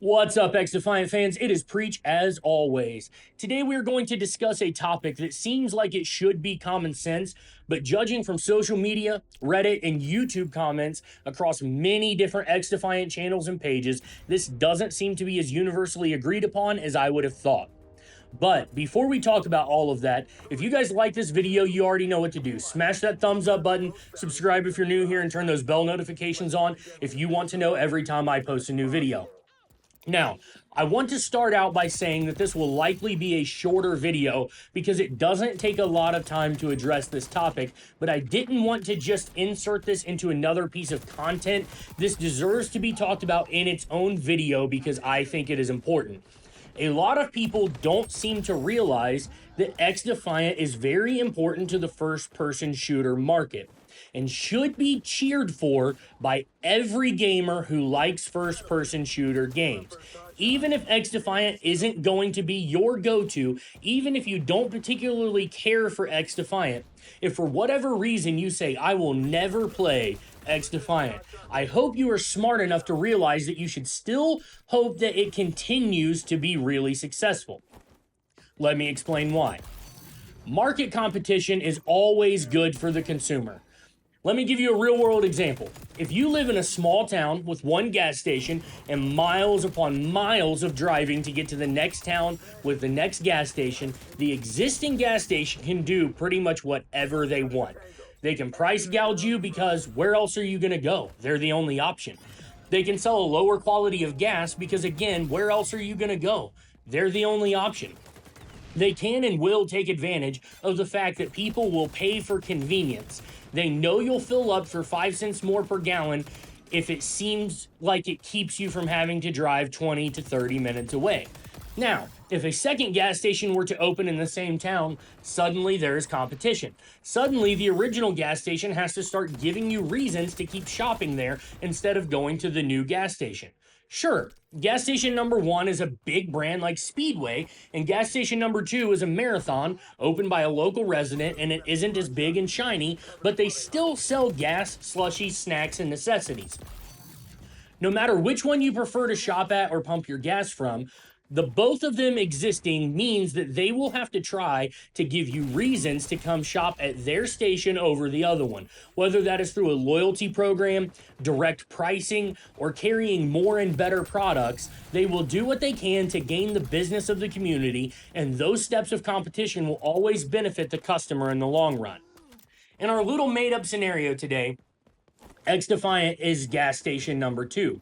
What's up, XDefiant fans? It is Preach as always. Today we are going to discuss a topic that seems like it should be common sense, but judging from social media, Reddit, and YouTube comments across many different XDefiant channels and pages, this doesn't seem to be as universally agreed upon as I would have thought. But before we talk about all of that, if you guys like this video, you already know what to do. Smash that thumbs up button, subscribe if you're new here, and turn those bell notifications on if you want to know every time I post a new video. Now, I want to start out by saying that this will likely be a shorter video because it doesn't take a lot of time to address this topic, but I didn't want to just insert this into another piece of content. This deserves to be talked about in its own video because I think it is important. A lot of people don't seem to realize that XDefiant is very important to the first-person shooter market and should be cheered for by every gamer who likes first-person shooter games. Even if XDefiant isn't going to be your go-to, even if you don't particularly care for XDefiant, if for whatever reason you say, I will never play XDefiant, I hope you are smart enough to realize that you should still hope that it continues to be really successful. Let me explain why. Market competition is always good for the consumer. Let me give you a real-world example. If you live in a small town with one gas station and miles upon miles of driving to get to the next town with the next gas station, the existing gas station can do pretty much whatever they want. They can price gouge you because where else are you going to go? They're the only option. They can sell a lower quality of gas because, again, where else are you going to go? They're the only option. They can and will take advantage of the fact that people will pay for convenience. They know you'll fill up for 5 cents more per gallon if it seems like it keeps you from having to drive 20 to 30 minutes away. Now, if a second gas station were to open in the same town, suddenly there is competition. Suddenly, the original gas station has to start giving you reasons to keep shopping there instead of going to the new gas station. Sure, gas station number 1 is a big brand like Speedway, and gas station number 2 is a Marathon opened by a local resident, and it isn't as big and shiny, but they still sell gas, slushies, snacks, and necessities. No matter which one you prefer to shop at or pump your gas from, the both of them existing means that they will have to try to give you reasons to come shop at their station over the other one, whether that is through a loyalty program, direct pricing, or carrying more and better products. They will do what they can to gain the business of the community, and those steps of competition will always benefit the customer in the long run. In our little made-up scenario today, XDefiant is gas station number 2.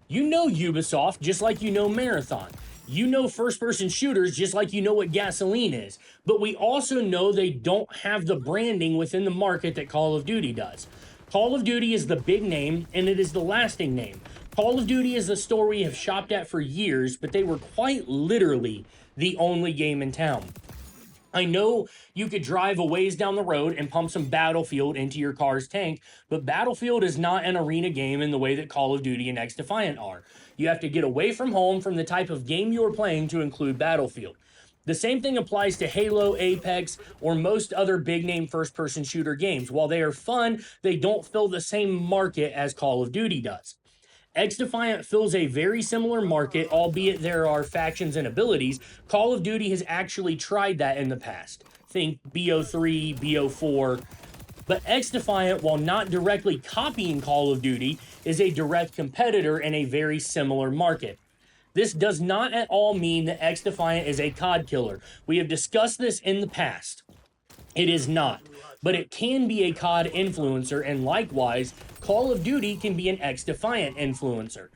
You know Ubisoft just like you know Marathon. You know first-person shooters just like you know what gasoline is. But we also know they don't have the branding within the market that Call of Duty does. Call of Duty is the big name, and it is the lasting name. Call of Duty is the store we have shopped at for years, but they were quite literally the only game in town. I know you could drive a ways down the road and pump some Battlefield into your car's tank, but Battlefield is not an arena game in the way that Call of Duty and XDefiant are. You have to get away from home from the type of game you're playing to include Battlefield. The same thing applies to Halo, Apex, or most other big-name first-person shooter games. While they are fun, they don't fill the same market as Call of Duty does. XDefiant fills a very similar market, albeit there are factions and abilities. Call of Duty has actually tried that in the past. Think BO3, BO4. But XDefiant, while not directly copying Call of Duty, is a direct competitor in a very similar market. This does not at all mean that XDefiant is a COD killer. We have discussed this in the past. It is not, but it can be a COD influencer, and likewise, Call of Duty can be an XDefiant influencer.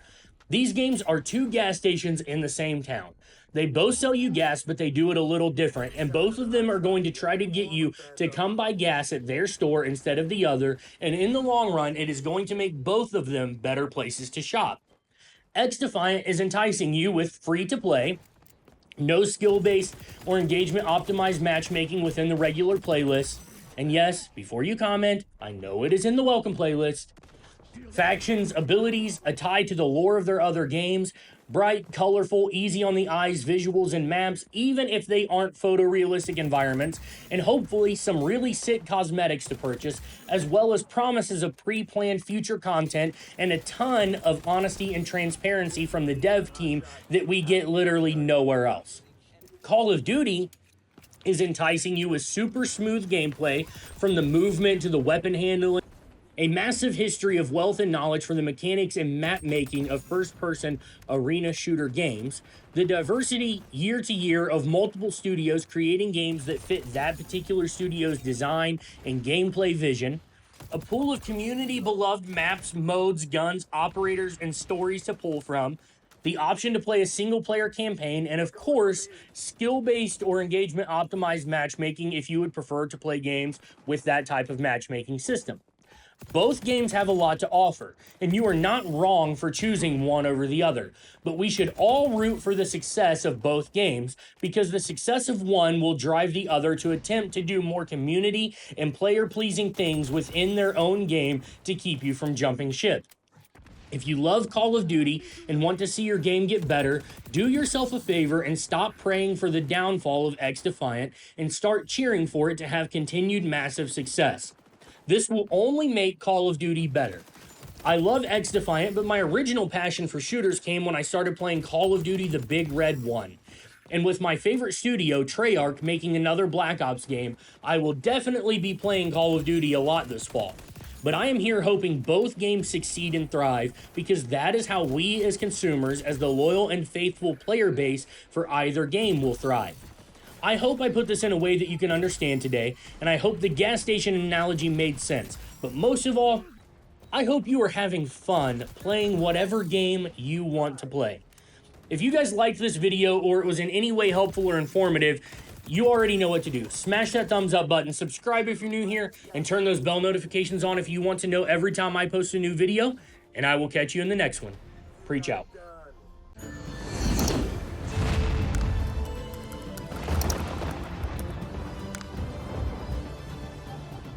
These games are 2 gas stations in the same town. They both sell you gas, but they do it a little different, and both of them are going to try to get you to come buy gas at their store instead of the other, and in the long run, it is going to make both of them better places to shop. XDefiant is enticing you with free-to-play, no skill-based or engagement-optimized matchmaking within the regular playlist. And yes, before you comment, I know it is in the welcome playlist. Factions, abilities, a tie to the lore of their other games, Bright, colorful, easy on the eyes visuals and maps, even if they aren't photorealistic environments, and hopefully some really sick cosmetics to purchase, as well as promises of pre-planned future content and a ton of honesty and transparency from the dev team that we get literally nowhere else. Call of Duty is enticing you with super smooth gameplay, from the movement to the weapon handling, a massive history of wealth and knowledge from the mechanics and map making of first-person arena shooter games, the diversity year to year of multiple studios creating games that fit that particular studio's design and gameplay vision, a pool of community-beloved maps, modes, guns, operators, and stories to pull from, the option to play a single-player campaign, and of course, skill-based or engagement-optimized matchmaking if you would prefer to play games with that type of matchmaking system. Both games have a lot to offer, and you are not wrong for choosing one over the other, but we should all root for the success of both games, because the success of one will drive the other to attempt to do more community and player-pleasing things within their own game to keep you from jumping ship. If you love Call of Duty and want to see your game get better, do yourself a favor and stop praying for the downfall of XDefiant and start cheering for it to have continued massive success. This will only make Call of Duty better. I love XDefiant, but my original passion for shooters came when I started playing Call of Duty The Big Red 1. And with my favorite studio, Treyarch, making another Black Ops game, I will definitely be playing Call of Duty a lot this fall. But I am here hoping both games succeed and thrive, because that is how we as consumers, as the loyal and faithful player base for either game, will thrive. I hope I put this in a way that you can understand today, and I hope the gas station analogy made sense. But most of all, I hope you are having fun playing whatever game you want to play. If you guys liked this video or it was in any way helpful or informative, you already know what to do. Smash that thumbs up button, subscribe if you're new here, and turn those bell notifications on if you want to know every time I post a new video, and I will catch you in the next one. Preach out.